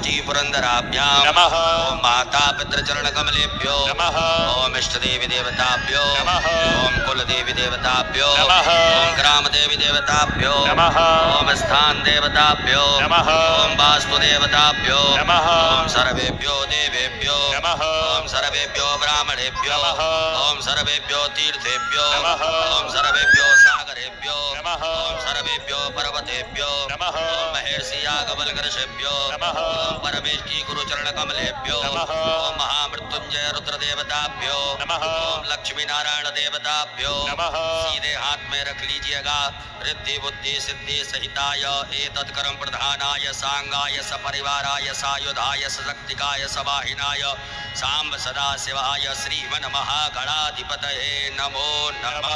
कांची पुरंदराभ्यां नमः। ओम माता पितृचरण कमलेभ्यो नमः। ओम इष्ट देवी देवताभ्यो नमः। ओम कुल देवी देवताभ्यो नमः। ओम ग्राम देवी देवताभ्यो नमः। ओम स्थान देवताभ्यो नमः। ओम वास्तु देवताभ्यो नमः। ओम सर्वेभ्यो देवेभ्यो नमः। ओम सर्वेभ्यो ब्राह्मणेभ्यो नमः। ओम सर्वेभ्यो तीर्थेभ्यो नमः। ओम सर्वेभ्यो सागरेभ्यो नमः। ओम सर्वेभ्यो पर्वतेभ्यो नमः। ओम महर्षि याज्ञवल्क्यऋषिभ्यो नमः। ओम परमेष्टि गुरुचरण कमलेभ्यो नमः। ओम महामृत्युंजय रुद्र देवताभ्यो नमः। ओम लक्ष्मी नारायण देवताभ्यो नमः। सीधे हाथ में रख लीजिएगा। रिद्धि बुद्धि सिद्धि सहिताय एतत् कर्म प्रधानाय सांगाय सपरिवाराय सायुधाय सशक्तिकाय सवाहिनाय सांब सदा शिवाय श्रीमन महागणाधिपतये नमो नमः।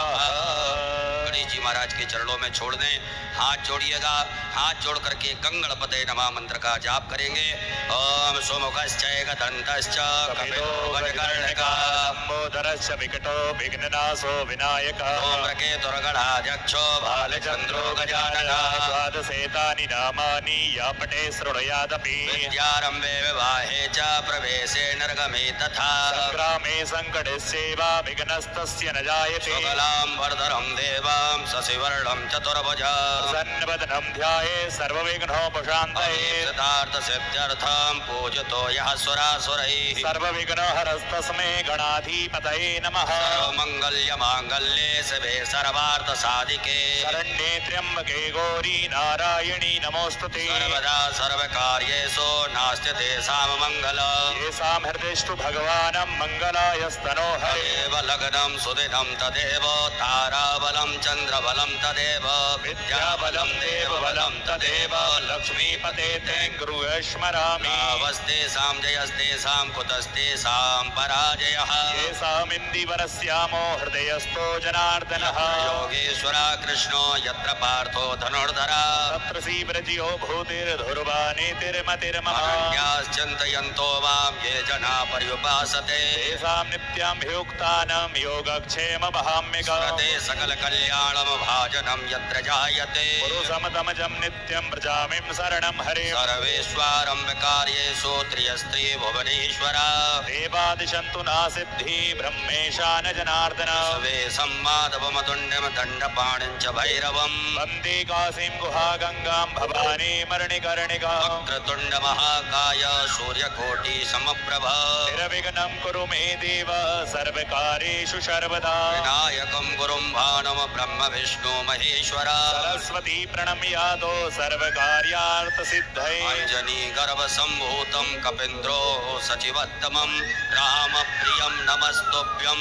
गणेश जी महाराज के चरणों में छोड़ दें। हाथ जोड़िएगा। हाथ जोड़ करके गंगणपते नमः मंत्र का जाप करेंगे। ओम सुमुखश्चैक दन्तश्च कपिलो वज्रकर्णकः लंबोदरश्च विकटो विघ्ननाशो विनायकः धूम्रकेतुर्गणाध्यक्षो भालचन्द्रो गजाननः द्वादशेतानि नामानि या पटे शृणुयादपि विद्यारम्भे विवाहे च प्रवेशे निर्गमे तथा संग्रामे संकटस्यैव विघ्नस्तस्य न जायते शुक्लां वरदरं देवां शशिवर्णं चतुर्भुजा प्रसन्नवदनं ध्याये सर्वविघ्नोपशान्तये सिद्धार्थसिद्ध्यर्थं पूजितो यः सुरासुरैः सर्वविघ्नहरस्तस्मै गणाधिपतये नमः सर्वमङ्गल्यमाङ्गल्ये शिवे सर्वार्थसाधिके शरण्ये त्र्यम्बके गौरी नारायणी नमोऽस्तुते सर्वदा सर्वकार्येषु नास्ति तेषां मङ्गलम् येषां हृदयेषु भगवान् मङ्गलायस्तनो हरे तदेव लग्नं सुदिनं तदेव ताराबलं चन्द्रबलं तदेव विद्याबलं देवबलं तदेव लक्ष्मीपते ते गुरुः स्मरामि नावस्तेषां जयस्तेषां कुतस्तेषां पराजयः येषामिन्दीवरस्यामो हृदयस्थो जनार्दनः योगेश्वरा कृष्णो यत्र पार्थो धनुर्धरा तत्र श्रीव्रजियो भूतिर्धुर्वानीतिर्मतिर्मः अरण्याश्चिन्तयन्तो मां ये जना पर्युपासते तेषां नित्यां ह्युक्तानां योगक्षेम वहाम्यक स्मरते सकलकल्याणं भाजनं यत्र जायते पुरुषमतमजं नित्यं व्रजामिं शरणं हरे सर्वेष्वारम्भकार्येषु त्रियस्त्री भुवनेश्वरा देवादिशन्तु नासिद्धि ब्रह्मेशान जनार्दन शिवे सम्माधवमतुण्डं दण्डपाणिं च भैरवम् वन्दे काशीं गुहा गङ्गां भवानी मरणिकर्णिका वक्रतुण्डमहाकाय सूर्यकोटि समप्रभ निरविघ्नं कुरु मे देव सर्वकार्येषु सर्वदा विनायकं गुरुं भानं ब्रह्म विष्णु महेश्वरा सरस्वती प्रणम्यातो सर्वकार्यार्थसिद्धये अंजनी गर्भसम्भूतं कपीन्द्रो सचिवत्तमं रामप्रियं नमस्तुभ्यं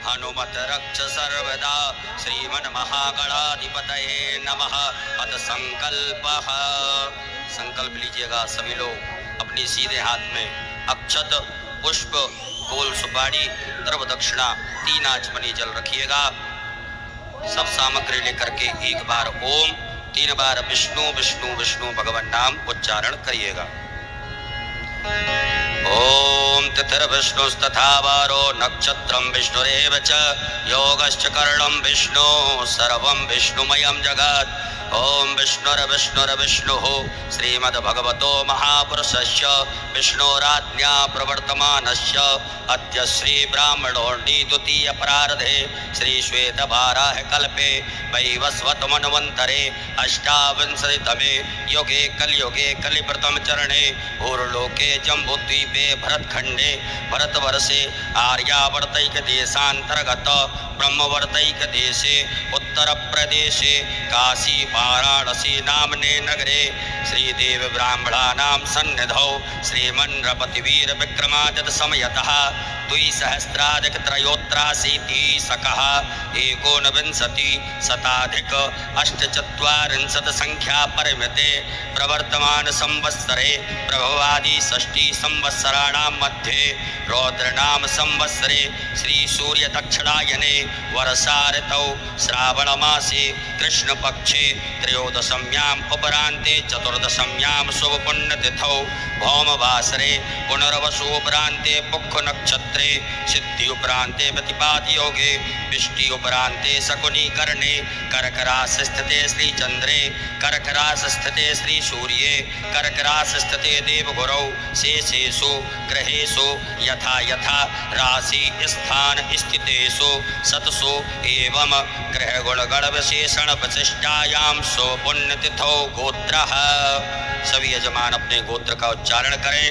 हनुमत रक्ष सर्वदा श्रीमन्महागणाधिपतये नमः। अथ संकल्पः। संकल्प लीजिएगा सभी लोग। अपने सीधे हाथ में अक्षत पुष्प गोल सुपारी द्रव दक्षिणा 3 आचमनी जल रखिएगा। सब सामग्री लेकर के एक बार ओम 3 बार विष्णु विष्णु विष्णु भगवान नाम उच्चारण करिएगा। ओम तिथिर्विष्णुस्तथा वारो नक्षत्रं विष्णुरेव च योगश्च कर्णं विष्णु सर्वं विष्णुमयं जगत्। ओम विष्णुर्विष्णुर्विष्णुः श्रीमद्भगवतो महापुरुषस्य विष्णोराज्ञा प्रवर्तमानस्य अद्य श्री ब्राह्मणोऽर्णि द्वितीय प्रारधे श्री श्वेतवाराह कल्पे वैवस्वत मन्वन्तरे अष्टाविंशतितमे युगे कलियुगे कलिप्रथम चरणे भूर्लोके जम्बूद्वीपे भरतखण्डे भरतवर्षे आर्यावर्तैक देशान्तर्गत ब्रह्मवर्तैक देशे उत्तर प्रदेशे काशी वाराणसी नामने नगरे श्रीदेव ब्राह्मणानां सन्निधौ श्रीमन्नृपतिवीर विक्रमादित्य समयतः 2000-त्रयोत्राशीति सकः 19,000-अष्टचत्वारिंशत् संख्या परिमिते प्रवर्तमान संवत्सरे प्रभवादि षष्ठी संवत्सराणां मध्ये रौद्रनाम संवत्सरे श्री सूर्य दक्षिणायने वर्षा ऋतौ श्रावण मासे कृष्ण पक्षे त्रयोदशम्याम् उपरान्ते चतुर्दशम्यां शुभपुण्यतिथौ भौमवासरे पुनर्वसुपरान्ते पुष्यनक्षत्रे सिद्धियुपरान्ते प्रतिपादयोगे विष्टियुपरान्ते शकुनीकर्णे कर्करासस्थिते श्रीचन्द्रे कर्करासस्थिते श्रीसूर्ये कर्करासस्थिते देवगुरौ शेषेषु ग्रहेषु यथा यथा राशि स्थान स्थितेषु सतसु एवं ग्रहगुणगणविशेषण विशिष्टायां पुण्यतिथौ गोत्रः। सभी यजमान अपने गोत्र का उच्चारण करें।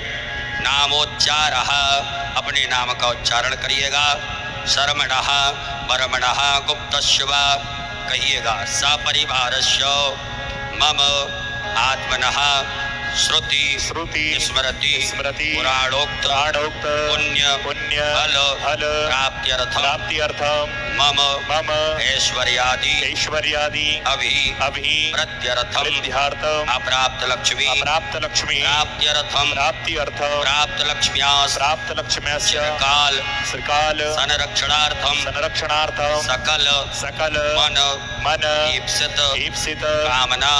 नामोच्चारः, अपने नाम का उच्चारण करिएगा। शर्मणः परमणः गुप्तस्य वा, कहिएगा सपरिवारस्य। मम आत्मनः श्रुति स्मृति पुराणोक्त पुण्य फल प्राप्त्यर्थम मम ऐश्वर्यादि अभि प्रत्यर्थम अप्राप्त लक्ष्मी प्राप्त्यर्थम प्राप्त लक्ष्म्यास्य काल संरक्षणार्थम सकल मन ईप्सित कामना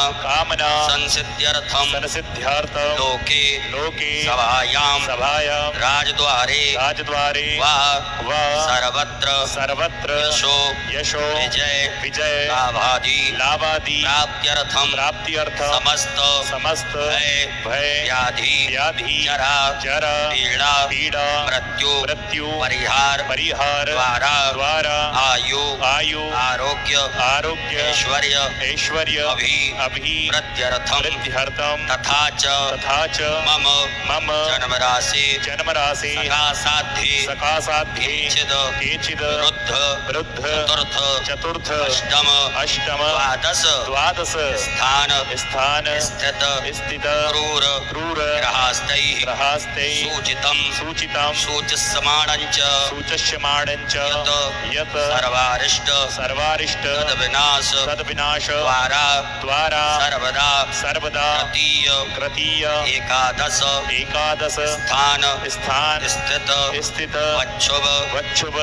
संसिद्ध्यर्थम लोके सभायां राजद्वारे वा सर्वत्र यशो विजय लाभादि प्राप्त्यर्थम समस्त भय व्याधि जरा पीड़ा मृत्यु परिहार द्वारा आयु आरोग्य ऐश्वर्य अभि प्रत्यर्थम तथा च मम जन्म राशि सका साध्ये केचिद वृद्ध चतुर्थ अष्टम द्वादश स्थान स्थित क्रूर ग्रहास्तैः सूचितं सूच्यमाणञ्च यत् सर्वारिष्ट तद्विनाश द्वारा सर्वदा कृतीय एकादश स्थान स्थित वच्छुभ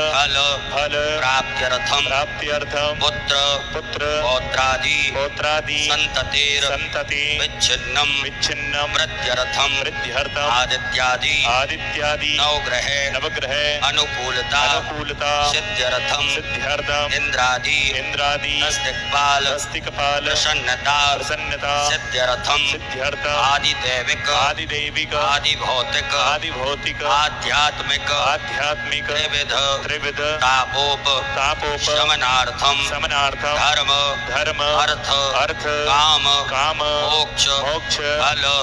फल प्राप्त्यर्थम पुत्र पौत्रादि संतति विच्छिन्नम प्रत्यर्थम आदित्यादि नवग्रह अनुकूलता सिद्ध्यर्थम इंद्रादि दिक्पाल प्रसन्नता सिद्ध्यर्थम आदिदैविक आदिभौतिक आध्यात्मिक त्रिविध तापोप शमनार्थम धर्म अर्थ काम मोक्ष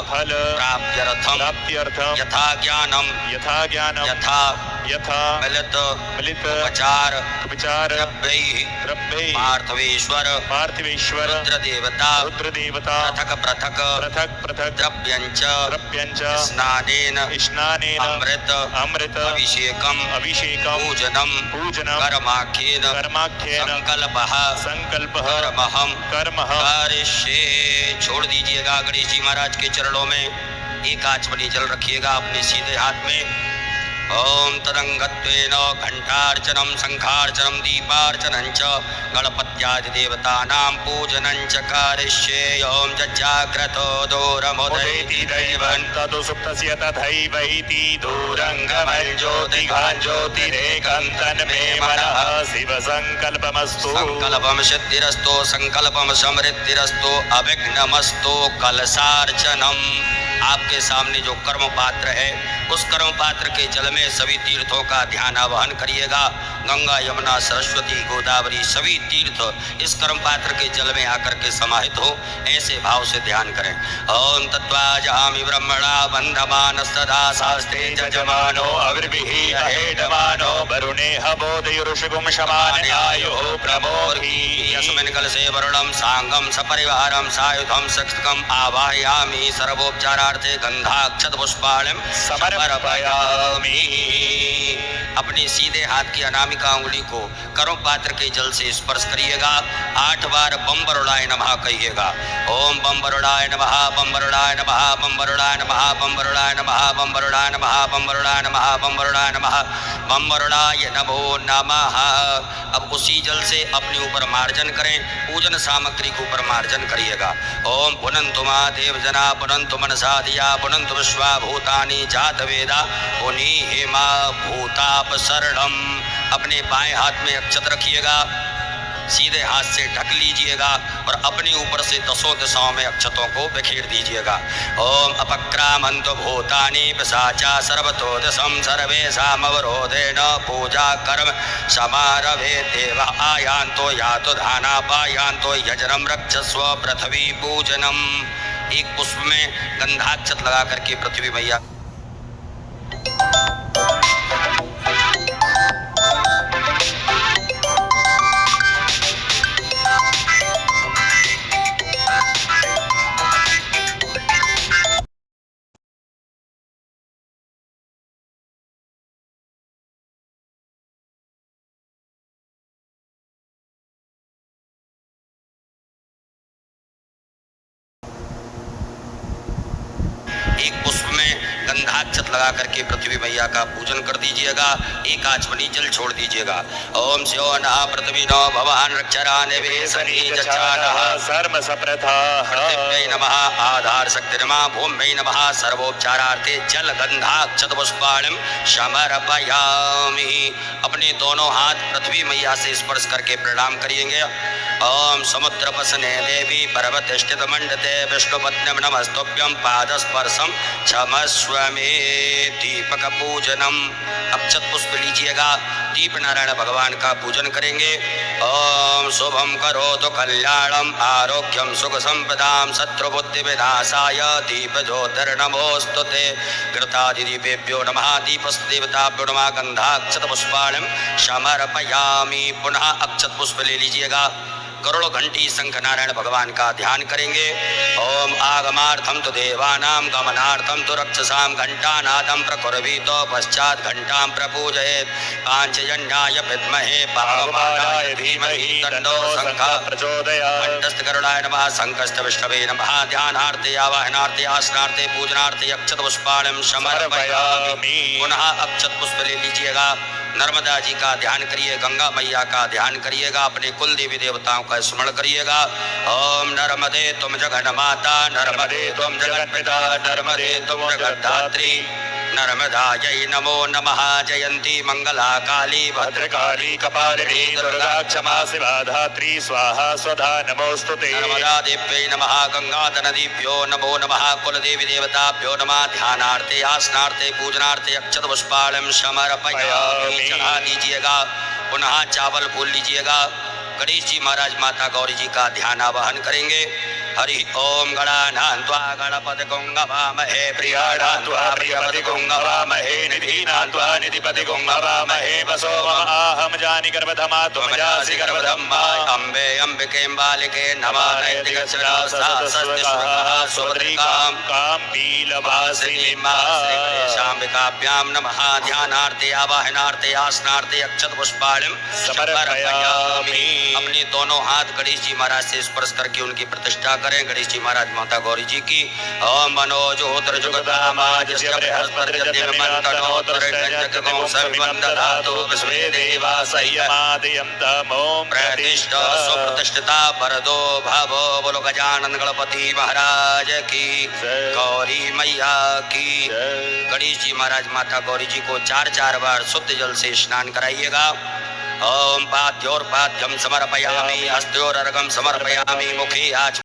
फल प्राप्त्यर्थम यथा ज्ञानम यथा मिलित उपचार द्रव्यैः पार्थिवेश्वर रुद्रदेवता पृथक द्रव्यञ्च स्नानेन अमृत अभिषेकम पूजनम कर्माख्येन संकल्प कर्म करिष्ये। छोड़ दीजिएगा गणेश जी महाराज के चरणों में। एक आचमनी जल रखिएगा अपने सीधे हाथ में। ओम तदंगत्वेन घंटार्चनम शंखार्चनम दीपार्चनं च गणपत्यादि देवतानां पूजनं च करिष्ये। ओम जज्जाग्रतो दूरमुदैति दैवं तदु सुप्तस्य तथैवैति दूरङ्गमज्योतिघाज्योतिरेकं तन्मे मनः शिव संकल्पमस्तु। संकल्पम सिद्धिरस्तु संकल्पम समृद्धिरस्तु अविघ्नमस्तु। कलशार्चनम, आपके सामने जो कर्म पात्र है उस कर्म पात्र के जल में सभी तीर्थों का ध्यान आवाहन करिएगा। गंगा यमुना सरस्वती गोदावरी सभी तीर्थ इस कर्म पात्र के जल में आकर के समाहित हो, ऐसे भाव से ध्यान करें। ओम तत्वाजामि ब्रह्मणा बंधमान सदा शास्त्रे जजमानो अविर्भिः अहेडमानो वरुणे हबोधयुरुषगुम शमानयायुः प्रमोहि। यस्मिन् कलशे वरुणं सांगं सपरिवारं सायुधं सक्षकं आवाहयामि। सर्वोपचारार्थे गंधाक्षत पुष्पाणिं समर्पयामि। अपने सीधे हाथ की अनामिका उंगली को कर्म पात्र के जल से स्पर्श करिएगा। 8 बार बम वरुणाय नमः कहिएगा। ओम बम वरुणाय नमः, बम वरुणाय नमः, बम वरुणाय नमः, बम वरुणाय नमः, बम वरुणाय नमः, बम वरुणाय नमः, बम वरुणाय नमः। मम वरुणाय नमो नमः। अब उसी जल से अपने ऊपर मार्जन करें, पूजन सामग्री के ऊपर मार्जन करिएगा। ओम पुनंतु महादेव जना पुनंतु मनसा दिया पुनंतु विश्वा भूतानि जात वेदा पुनि हेमा भूतापसरणम। अपने बाएं हाथ में अक्षत रखिएगा, सीधे हाथ से ढक लीजिएगा और अपने ऊपर से दसों दिशाओं में अक्षतों को बिखेर दीजिएगा। ओम अपक्रामंतु भूतानि पिशाचा सर्वतो दिशम सर्वेषामवरोधेन पूजा कर्म समारभे देव आयान्तो यातो धानापायान्तो यजनम रक्षस्व पृथ्वी पूजनम। एक पुष्प में गंधाक्षत लगा करके पृथ्वी मैया एक पुष्प में गंधाक्षत लगा करके पृथ्वी मैया का पूजन कर दीजिएगा। एक आचमनी जल छोड़ दीजिएगा। ओम स्यो नः पृथ्वी नो भवान रक्षराने वेसनी जचानः सर्व सप्रथाः पृथिव्यै नमः आधार शक्तिर्मा भूम्यै नमः सर्वोपचारार्थे जल गंधाक्षत पुष्पाणिं समर्पयामि। अपने दोनों हाथ पृथ्वी मैया से स्पर्श करके प्रणाम करिएंगे। ओम समुद्र पसने देवी पर्वत स्थित मंडते विष्णुपत्न्यम नमस्तुभ्यं पादस्पर्शम क्षमस्व मे। दीपक पूजनम। अक्षत पुष्प लीजिएगा, दीप नारायण भगवान का पूजन करेंगे। ओम शुभम करोतु कल्याणम आरोग्यम सुख संपदाम शत्रुबुद्धि विनाशाय दीप ज्योतिर्नमोस्तुते। घृतादि दीपेभ्यो नमः दीपस्तु देवताभ्यो नमः गंधाक्षत पुष्पाणिं समर्पयामि। पुनः अक्षत पुष्प ले लीजिएगा, करोड़ों घंटी शंख नारायण भगवान का ध्यान करेंगे। ओम आगमार्थम तो देवानां गमनार्थम तो रक्षसाम घंटानादम प्रकुर्वीतो पश्चात घंटां प्रपूजयेत्। पांचजन्याय विद्महे पावमानाय धीमहि तन्नो शंखः प्रचोदयात्। घंटस्थकरुणाय नमः शंखस्थ विष्णवे नमः। ध्यानार्थे आवाहनार्थे आसनार्थे पूजनार्थे अक्षत पुष्पाणिं समर्पयामि। पुनः अक्षत पुष्प ले लीजिएगा, नर्मदा जी का ध्यान करिए, गंगा मैया का ध्यान करिएगा, अपने कुल देवी देवताओं का स्मरण करिएगा। ओम नर्मदे तुम जगन माता नर्मदे तुम जगन पिता नर्मदे तुम जगद्धात्री नर्मदायै नमो नमः। जयंती मंगला काली भद्रकाली कपालिनी दुर्गा क्षमा शिवा धात्री स्वाहा स्वधा नमोस्तुते। नर्मदा देव्यै नमः गंगाधनदीभ्यो नमो नमः। कुलदेवी देवताभ्यो नमः। ध्यानार्थे आसनार्थे पूजनार्थे अक्षत पुष्पाणिं समर्पयामि। चढ़ा दीजिएगा। पुनः चावल फूल लीजिएगा। गणेश जी महाराज माता गौरी जी का ध्यान आवाहन करेंगे। हरि ओम गणानां त्वा गणपतिं हवामहे प्रियाणां त्वा प्रियपतिं हवामहे निधीनां त्वा निधिपतिं हवामहे वसो अहम जानि गर्भधमा त्वं जासि गर्भधम्मा। अम्बे अम्बिके बालिके नमः नैतिकस्वस्तिस्वः सुभद्रिकां कां पीलवासिनी श्री गणेशाम्बिकाभ्यां नमः। ध्यानार्थे आवाहनार्थे आसनार्थे अक्षत पुष्पाणिं समर्पयामि। अपने दोनों हाथ गणेश जी महाराज से स्पर्श करके उनकी प्रतिष्ठा करें। गणेश जी महाराज माता गौरी जी की। ओम मनोजोत्र जुगदामाजस्य बृहस्पतिर्यदिमन्तनोत्रयज्ञकं सर्ववन्दधातु विश्वे देवा संयमादयं तमों प्रतिष्ठा सुप्रतिष्ठिता वरदो भवो। बोलो गजानन गणपति महाराज की, गौरी मैया की। गणेश जी महाराज माता गौरी जी को 4 बार शुद्ध जल से स्नान कराइएगा। ओम पाद्योर्पाद्यम समर्पयामि हस्तयोरर्घ्यं समर्पयामि मुखे आच